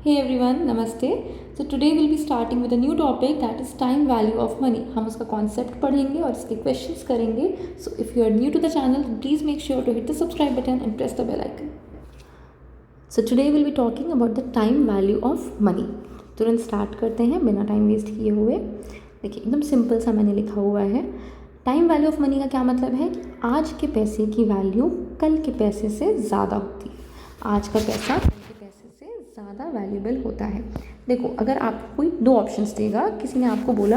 Hey everyone, Namaste. So today we'll be starting with a new topic that is time value of money. हम उसका concept पढ़ेंगे और इसके questions करेंगे. So if you are new to the channel, please make sure to hit the subscribe button and press the bell icon. So today we'll be talking about the time value of money. तुरंत start करते हैं बिना time waste किए हुए. देखिए एकदम simple सा मैंने लिखा हुआ है. टाइम वैल्यू ऑफ मनी का क्या मतलब है कि आज के पैसे की वैल्यू कल के पैसे से ज़्यादा होती है. आज का पैसा कल के पैसे से ज़्यादा वैल्यूएबल होता है. देखो अगर आपको कोई दो ऑप्शंस देगा, किसी ने आपको बोला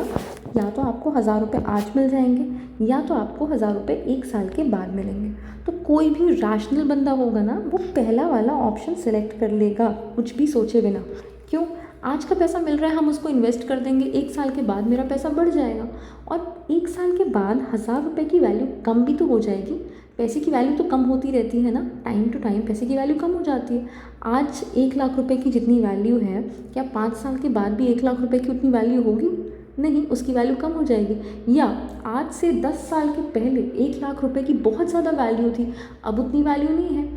या तो आपको 1000 रुपये आज मिल जाएंगे या तो आपको 1000 रुपये 1 साल के बाद मिलेंगे, तो कोई भी रैशनल बंदा होगा ना वो पहला वाला ऑप्शन सेलेक्ट कर लेगा कुछ भी सोचे बिना. क्यों? आज का पैसा मिल रहा है, हम उसको इन्वेस्ट कर देंगे, 1 साल के बाद मेरा पैसा बढ़ जाएगा और 1 साल के बाद 1000 रुपये की वैल्यू कम भी तो हो जाएगी. पैसे की वैल्यू तो कम होती रहती है ना, टाइम टू टाइम पैसे की वैल्यू कम हो जाती है. आज 1 लाख रुपए की जितनी वैल्यू है, क्या 5 साल के बाद भी 1 लाख रुपए की उतनी वैल्यू होगी? नहीं, उसकी वैल्यू कम हो जाएगी. या आज से 10 साल के पहले 1 लाख रुपए की बहुत ज़्यादा वैल्यू थी, अब उतनी वैल्यू नहीं है.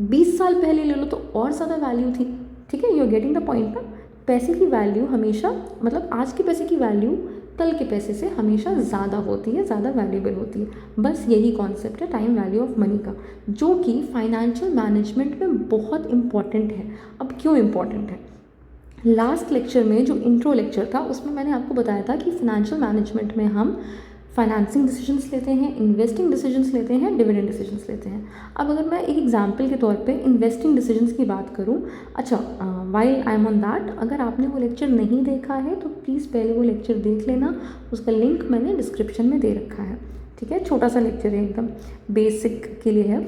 20 साल पहले ले लो तो और ज़्यादा वैल्यू थी. ठीक है, you are getting the point ना. पैसे की वैल्यू हमेशा, मतलब आज के पैसे की वैल्यू कल के पैसे से हमेशा ज़्यादा होती है, ज़्यादा वैल्यूएबल होती है. बस यही कॉन्सेप्ट है टाइम वैल्यू ऑफ मनी का, जो कि फाइनेंशियल मैनेजमेंट में बहुत इम्पॉर्टेंट है. अब क्यों इम्पॉर्टेंट है? लास्ट लेक्चर में जो इंट्रो लेक्चर था उसमें मैंने आपको बताया था कि फाइनेंशियल मैनेजमेंट में हम फाइनेंसिंग डिसीजंस लेते हैं, इन्वेस्टिंग डिसीजंस लेते हैं, डिविडेंड डिसीजंस लेते हैं. अब अगर मैं एक एग्जांपल के तौर पे इन्वेस्टिंग डिसीजंस की बात करूं, अच्छा while I am on that, अगर आपने वो लेक्चर नहीं देखा है तो प्लीज़ पहले वो लेक्चर देख लेना. उसका लिंक मैंने डिस्क्रिप्शन में दे रखा है. ठीक है, छोटा सा लेक्चर है, एकदम बेसिक के लिए है.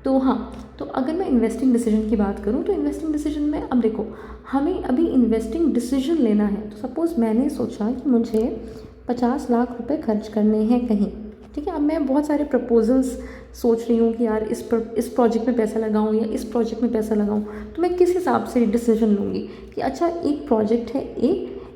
तो हाँ, तो अगर मैं इन्वेस्टिंग डिसीजन की बात करूँ तो इन्वेस्टिंग डिसीजन में अब देखो हमें अभी इन्वेस्टिंग डिसीजन लेना है. तो सपोज़ मैंने सोचा कि मुझे 50 लाख रुपए खर्च करने हैं कहीं. ठीक है, अब मैं बहुत सारे प्रपोजल्स सोच रही हूँ कि यार इस प्रोजेक्ट में पैसा लगाऊँ या इस प्रोजेक्ट में पैसा लगाऊँ. तो मैं किस हिसाब से डिसीजन लूँगी कि अच्छा एक प्रोजेक्ट है ए,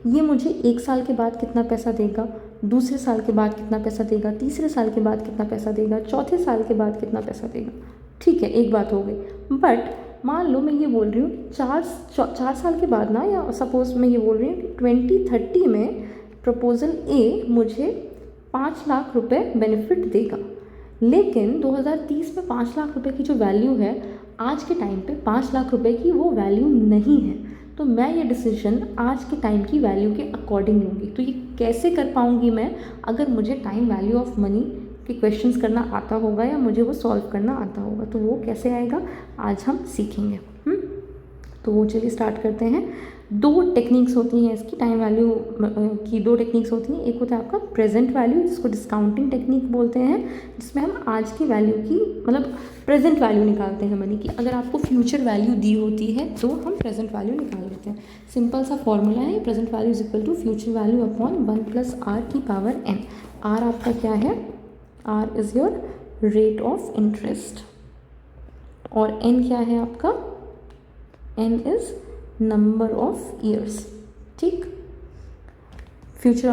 ये मुझे 1 साल के बाद कितना पैसा देगा, दूसरे साल के बाद कितना पैसा देगा, तीसरे साल के बाद कितना पैसा देगा, चौथे साल के बाद कितना पैसा देगा. ठीक है, एक बात हो गई. बट मान लो मैं ये बोल रही हूँ 4 साल के बाद ना, या सपोज़ मैं ये बोल रही हूँ कि 2030 में प्रपोज़ल ए मुझे 5 लाख रुपए बेनिफिट देगा. लेकिन 2030 में 5 लाख रुपए की जो वैल्यू है, आज के टाइम पे 5 लाख रुपए की वो वैल्यू नहीं है. तो मैं ये डिसीजन आज के टाइम की वैल्यू के अकॉर्डिंग लूँगी. तो ये कैसे कर पाऊँगी मैं? अगर मुझे टाइम वैल्यू ऑफ मनी के क्वेश्चंस करना आता होगा या मुझे वो सॉल्व करना आता होगा. तो वो कैसे आएगा आज हम सीखेंगे. तो वो चलिए स्टार्ट करते हैं. 2 टेक्निक्स होती हैं इसकी, टाइम वैल्यू की 2 टेक्निक्स होती हैं. एक होता है आपका प्रेजेंट वैल्यू, जिसको डिस्काउंटिंग टेक्निक बोलते हैं, जिसमें हम आज की वैल्यू की मतलब प्रेजेंट वैल्यू निकालते हैं मनी की. अगर आपको फ्यूचर वैल्यू दी होती है तो हम प्रेजेंट वैल्यू निकाल लेते हैं. सिंपल सा फॉर्मूला है, present value is equal to future value upon 1 + r की पावर n. r आपका क्या है? r is your rate of interest और n क्या है आपका? n is number of years. ठीक, future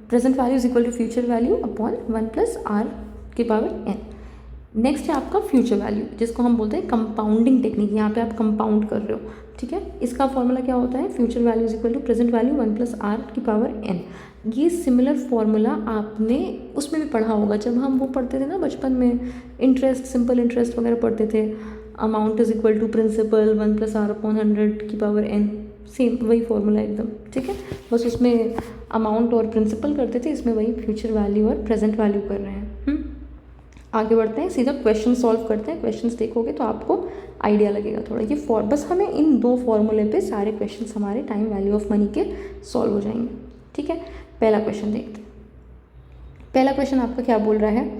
present value is equal to future value upon 1 + r की पावर n. नेक्स्ट है आपका फ्यूचर वैल्यू, जिसको हम बोलते हैं कंपाउंडिंग टेक्निक. यहाँ पे आप कंपाउंड कर रहे हो. ठीक है, इसका फॉर्मूला क्या होता है? Future value is equal to present value 1 + r की पावर n. ये सिमिलर फार्मूला आपने उसमें भी पढ़ा होगा जब हम वो पढ़ते थे ना बचपन में, इंटरेस्ट, सिंपल इंटरेस्ट वगैरह पढ़ते थे. Amount is equal to principal 1 + r upon 100 की पावर n. सेम वही फॉर्मूला एकदम. ठीक है, बस उसमें अमाउंट और प्रिंसिपल करते थे, इसमें वही फ्यूचर वैल्यू और प्रेजेंट वैल्यू कर रहे हैं. आगे बढ़ते हैं, सीधा क्वेश्चन सॉल्व करते हैं. क्वेश्चंस देखोगे तो आपको आइडिया लगेगा थोड़ा. ये बस हमें इन 2 फॉर्मूले पे सारे क्वेश्चंस हमारे टाइम वैल्यू ऑफ मनी के सॉल्व हो जाएंगे. ठीक है, पहला क्वेश्चन देखते हैं. पहला क्वेश्चन आपका क्या बोल रहा है?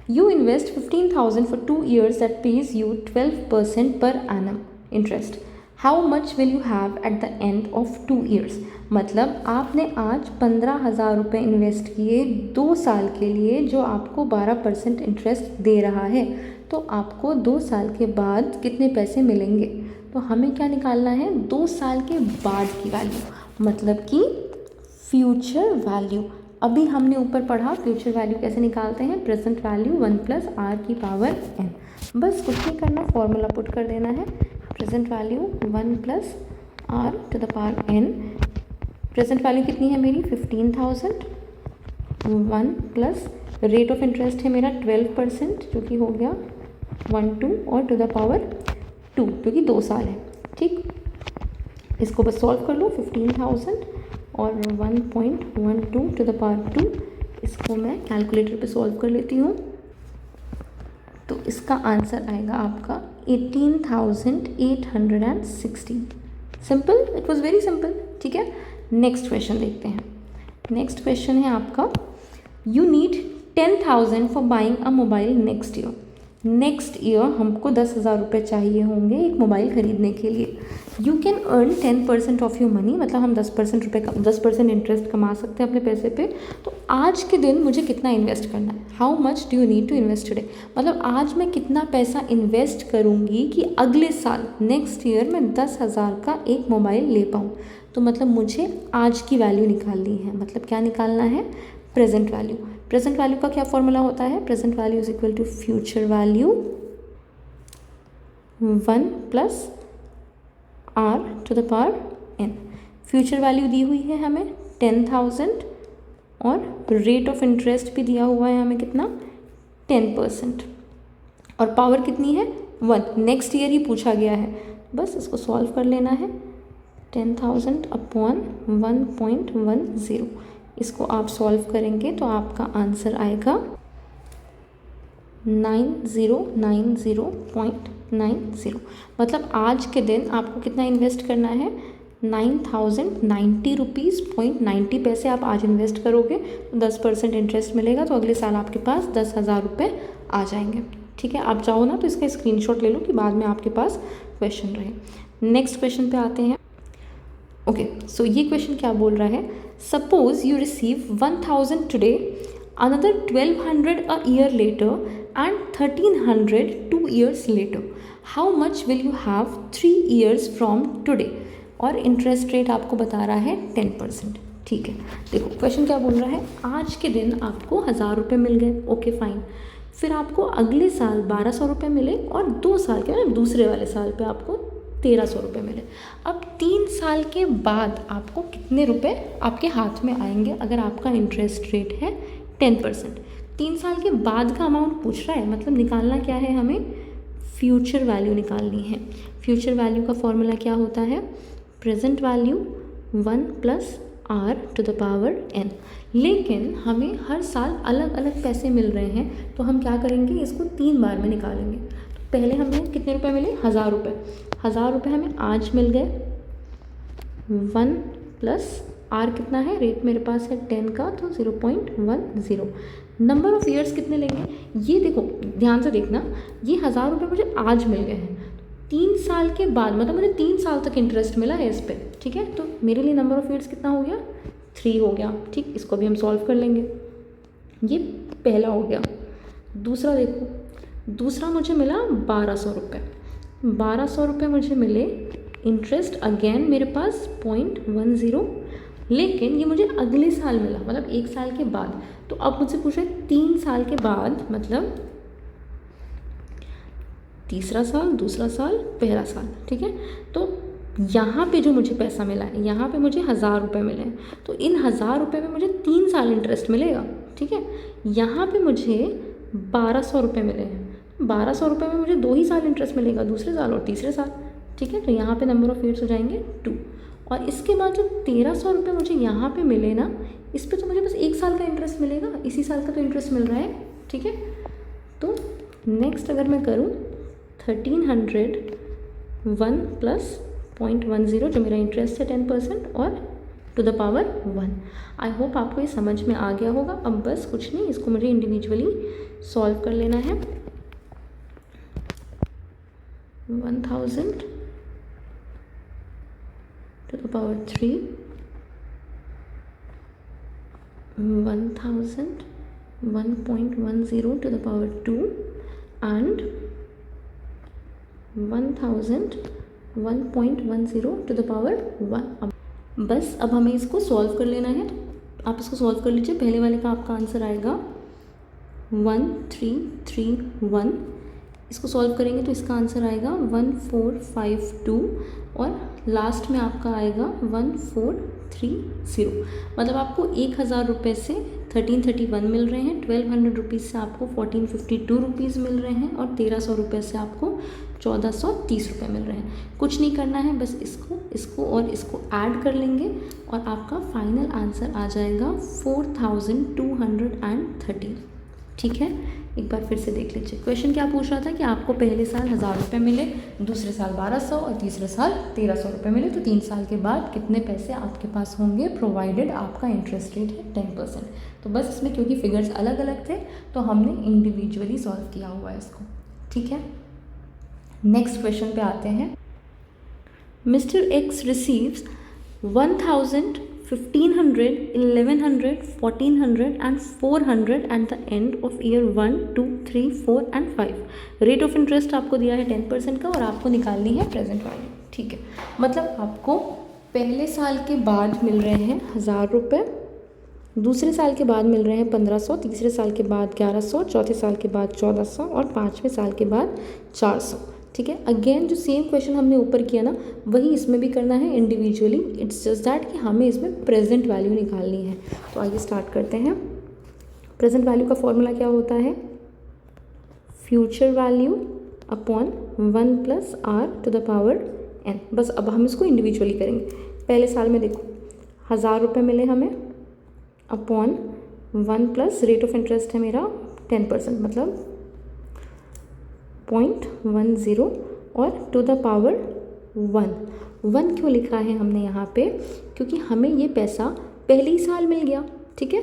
You invest 15,000 for 2 years that page you 12% per annum interest. How much will you have at the end of 2 years? मतलब आपने आज 15,000 रुपये इन्वेस्ट किए 2 साल के लिए, जो आपको 12% इंटरेस्ट दे रहा है. तो आपको 2 साल के बाद कितने पैसे मिलेंगे? तो हमें क्या निकालना है? 2 साल के बाद की वैल्यू, मतलब कि फ्यूचर वैल्यू. अभी हमने ऊपर पढ़ा फ्यूचर वैल्यू कैसे निकालते हैं, प्रेजेंट वैल्यू 1 + r की पावर n. बस कुछ नहीं करना, फॉर्मूला पुट कर देना है. Present value 1 + r to the power n। Present value कितनी है मेरी 15,000। 1 प्लस रेट ऑफ इंटरेस्ट है मेरा 12%, जो कि हो गया 12 और टू द पावर 2, क्योंकि 2 साल है। ठीक, इसको बस सॉल्व कर लो। 15,000 और 1.12 टू द पावर 2, इसको मैं कैलकुलेटर पे सॉल्व कर लेती हूँ। तो इसका आंसर आएगा आपका 18,860। Simple, it was very simple. ठीक है, नेक्स्ट क्वेश्चन देखते हैं। नेक्स्ट क्वेश्चन है आपका, you need 10,000 for buying a mobile next year. Next year हमको 10,000 रुपये चाहिए होंगे एक मोबाइल ख़रीदने के लिए। You can earn 10% of your money, मतलब हम 10% इंटरेस्ट कमा सकते हैं अपने पैसे पे। तो आज के दिन मुझे कितना इन्वेस्ट करना है, how much do you need to invest today, मतलब आज मैं कितना पैसा इन्वेस्ट करूँगी कि अगले साल नेक्स्ट ईयर मैं 10,000 का एक मोबाइल ले पाऊँ। तो मतलब मुझे आज की वैल्यू निकालनी है, मतलब क्या निकालना है, प्रेजेंट वैल्यू। प्रेजेंट वैल्यू का क्या फॉर्मूला होता है, present value is equal to future value 1 plus r to the power n। Future value दी हुई है हमें 10,000 और रेट ऑफ इंटरेस्ट भी दिया हुआ है हमें कितना, 10%, और पावर कितनी है 1। नेक्स्ट ईयर ही पूछा गया है, बस इसको सॉल्व कर लेना है। 10,000 अपॉन 1.10, इसको आप सॉल्व करेंगे तो आपका आंसर आएगा 9090.90। मतलब आज के दिन आपको कितना इन्वेस्ट करना है, 9,090 रुपीज़ 90 पैसे आप आज इन्वेस्ट करोगे तो 10% इंटरेस्ट मिलेगा, तो अगले साल आपके पास 10,000 रुपये आ जाएंगे। ठीक है, आप चाहो ना तो इसका स्क्रीनशॉट ले लो कि बाद में आपके पास क्वेश्चन रहे। नेक्स्ट क्वेश्चन पे आते हैं। ओके, सो ये क्वेश्चन क्या बोल रहा है, suppose you receive 1,000 today, another 1,200 a year later and 1,300 2 years later, how much will you have 3 years from today, और इंटरेस्ट रेट आपको बता रहा है 10%। ठीक है, देखो क्वेश्चन क्या बोल रहा है, आज के दिन आपको 1,000 रुपये मिल गए, ओके फाइन, फिर आपको अगले साल 1,200 रुपये मिले और 2 साल के मतलब दूसरे वाले साल पे आपको 1,300 रुपये मिले। अब 3 साल के बाद आपको कितने रुपए आपके हाथ में आएंगे अगर आपका इंटरेस्ट रेट है 10%। 3 साल के बाद का अमाउंट पूछ रहा है, मतलब निकालना क्या है, हमें फ्यूचर वैल्यू निकालनी है। फ्यूचर वैल्यू का फॉर्मूला क्या होता है, present value 1 plus r to the power n। लेकिन हमें हर साल अलग अलग पैसे मिल रहे हैं, तो हम क्या करेंगे, इसको 3 बार में निकालेंगे। तो पहले हमें कितने रुपए मिले, 1,000 रुपये। 1,000 रुपये हमें आज मिल गए, 1 प्लस r कितना है, रेट मेरे पास है 10 का, तो 0.10। नंबर ऑफ़ ईयर्स कितने लेंगे, ये देखो ध्यान से देखना, ये 1,000 रुपये मुझे आज मिल गए हैं, 3 साल के बाद मतलब मुझे 3 साल तक इंटरेस्ट मिला है इस पर। ठीक है, तो मेरे लिए नंबर ऑफ़ ईयर्स कितना हो गया, 3 हो गया। ठीक, इसको भी हम सॉल्व कर लेंगे, ये पहला हो गया। दूसरा देखो, दूसरा मुझे मिला 1,200 रुपये। 1,200 रुपये मुझे मिले, इंटरेस्ट अगेन मेरे पास 0.10, लेकिन ये मुझे अगले साल मिला, मतलब 1 साल के बाद। तो अब मुझसे पूछा 3 साल के बाद, मतलब तीसरा साल, दूसरा साल, पहला साल। ठीक है, तो यहाँ पे जो मुझे पैसा मिला है, यहाँ पे मुझे 1,000 रुपये मिले हैं, तो इन 1,000 रुपये में मुझे 3 साल इंटरेस्ट मिलेगा। ठीक है, यहाँ पे मुझे 1,200 रुपये मिले हैं, 1,200 रुपये में मुझे 2 ही साल इंटरेस्ट मिलेगा, दूसरे साल और तीसरे साल। ठीक है, तो यहाँ पे नंबर ऑफ़ ईयर्स हो जाएंगे 2। और इसके बाद जो 1,300 रुपये मुझे यहाँ पे मिले ना, इस पर तो मुझे बस 1 साल का इंटरेस्ट मिलेगा, इसी साल का तो इंटरेस्ट मिल रहा है। ठीक है, तो नेक्स्ट अगर मैं करूँ 1,300 1 प्लस 0.10, जो मेरा इंटरेस्ट है 10%, और to the power 1। I hope आपको ये समझ में आ गया होगा। अब बस कुछ नहीं, इसको मुझे इंडिविजुअली सॉल्व कर लेना है। 1,000 to the power 3, 1,000 1.10 to the power 2, and 1,000 1.10 to the power 1। बस अब हमें इसको सॉल्व कर लेना है, तो आप इसको सॉल्व कर लीजिए। पहले वाले का आपका आंसर आएगा 1331, इसको सॉल्व करेंगे तो इसका आंसर आएगा 1452 और लास्ट में आपका आएगा 1430। मतलब आपको 1000 रुपये से 1331 मिल रहे हैं, 1200 रुपीज़ से आपको 1452 रुपीज़ मिल रहे हैं और 1300 रुपये से आपको 1430 रुपये मिल रहे हैं। कुछ नहीं करना है, बस इसको और इसको ऐड कर लेंगे और आपका फाइनल आंसर आ जाएगा 4230। ठीक है, एक बार फिर से देख लीजिए। क्वेश्चन क्या पूछ रहा था कि आपको पहले साल 1000 रुपये मिले, दूसरे साल 1200 और तीसरे साल 1300 रुपये मिले, तो 3 साल के बाद कितने पैसे आपके पास होंगे, प्रोवाइडेड आपका इंटरेस्ट रेट है 10%। तो बस इसमें क्योंकि फिगर्स अलग अलग थे तो हमने इंडिविजुअली सॉल्व किया हुआ है इसको। ठीक है, नेक्स्ट क्वेश्चन पे आते हैं। Mister x receives 1000, 1500, 1100, 1400 and 400 at the end of year 1, 2, 3, 4 and 5। Rate of interest आपको दिया है 10% का और आपको निकालनी है प्रेजेंट वैल्यू। ठीक है, मतलब आपको पहले साल के बाद मिल रहे हैं 1000 रुपये, दूसरे साल के बाद मिल रहे हैं 1500, तीसरे साल के बाद 1100, चौथे साल के बाद 1400 और 5वें साल के बाद 400। ठीक है, अगेन जो सेम क्वेश्चन हमने ऊपर किया ना, वही इसमें भी करना है इंडिविजुअली। इट्स जस्ट दैट कि हमें इसमें प्रेजेंट वैल्यू निकालनी है। तो आइए स्टार्ट करते हैं। प्रेजेंट वैल्यू का फॉर्मूला क्या होता है? Future value upon 1 + r⁻n। बस अब हम इसको इंडिविजुअली करेंगे। पहले साल में देखो 1000 रुपये मिले हमें, अपॉन 1 + रेट ऑफ इंटरेस्ट है मेरा 10%, मतलब 0.10 और ⁻1। 1 क्यों लिखा है हमने यहाँ पे? क्योंकि हमें ये पैसा पहले ही साल मिल गया। ठीक है,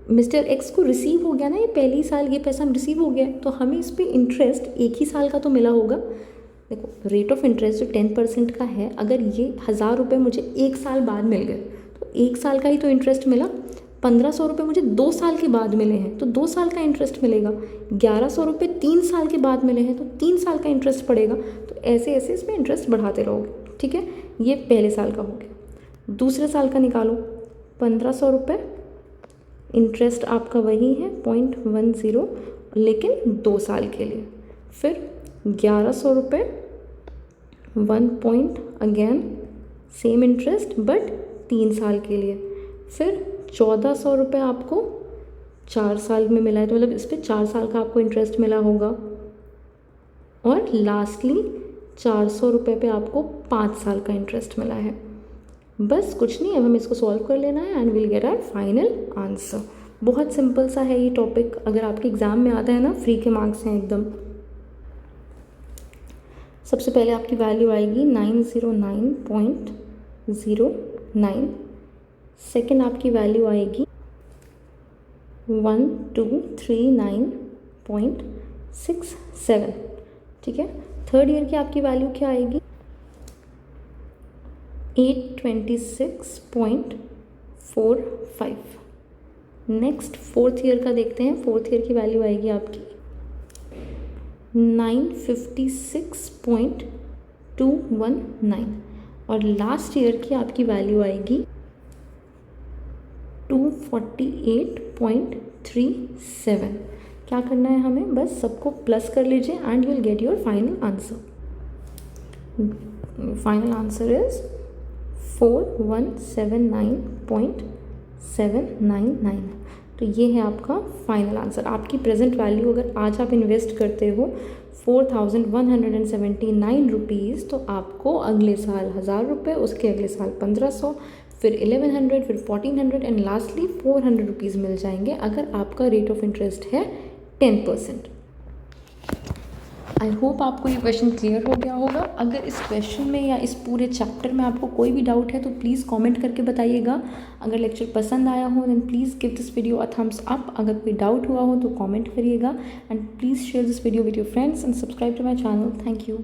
मिस्टर एक्स को रिसीव हो गया ना, ये पहले ही साल ये पैसा रिसीव हो गया है, तो हमें इस पर इंटरेस्ट एक ही साल का तो मिला होगा। देखो, रेट ऑफ इंटरेस्ट जो 10% का है, अगर ये 1000 रुपये मुझे 1 साल बाद मिल गए तो 1 साल का ही तो इंटरेस्ट मिला। 1500 रुपये मुझे 2 साल के बाद मिले हैं तो 2 साल का इंटरेस्ट मिलेगा। 1100 रुपये 3 साल के बाद मिले हैं तो 3 साल का इंटरेस्ट पड़ेगा। तो ऐसे ऐसे इसमें इंटरेस्ट बढ़ाते रहोगे। ठीक है, ये पहले साल का हो गया। दूसरे साल का निकालो, 1500 रुपये, इंटरेस्ट आपका वही है 0.10, लेकिन 2 साल के लिए। फिर 1100 रुपये, 1 अगेन सेम इंटरेस्ट बट 3 साल के लिए। फिर 1400 रुपये आपको 4 साल में मिला है, तो मतलब इस पर 4 साल का आपको इंटरेस्ट मिला होगा। और लास्टली 400 रुपये पे आपको 5 साल का इंटरेस्ट मिला है। बस कुछ नहीं, अब हमें इसको सॉल्व कर लेना है and will get our final answer. बहुत सिंपल सा है ये टॉपिक। अगर आपके एग्ज़ाम में आता है ना, फ्री के मार्क्स हैं एकदम। सबसे पहले आपकी वैल्यू आएगी 909.09। सेकेंड आपकी वैल्यू आएगी 1239.67। ठीक है, थर्ड ईयर की आपकी वैल्यू क्या आएगी? 826.45। नेक्स्ट फोर्थ ईयर का देखते हैं। फोर्थ ईयर की वैल्यू आएगी आपकी 956.219 और लास्ट ईयर की आपकी वैल्यू आएगी 248.37। क्या करना है हमें? बस सबको प्लस कर लीजिए and you will get your final answer. Final answer is 4179.799। तो ये है आपका फाइनल आंसर। आपकी प्रेजेंट वैल्यू अगर आज आप इन्वेस्ट करते हो 4179 रुपीज़, तो आपको अगले साल 1000 रुपये, उसके अगले साल 1500, फिर 1100, फिर 1400 एंड लास्टली 400 रुपीज़ मिल जाएंगे अगर आपका रेट ऑफ इंटरेस्ट है 10%। आई होप आपको ये क्वेश्चन क्लियर हो गया होगा। अगर इस क्वेश्चन में या इस पूरे चैप्टर में आपको कोई भी डाउट है तो प्लीज़ कमेंट करके बताइएगा। अगर लेक्चर पसंद आया हो then please give this video a thumbs up. अगर कोई डाउट हुआ हो तो कमेंट करिएगा and please share this video with your friends and subscribe to my channel. Thank you.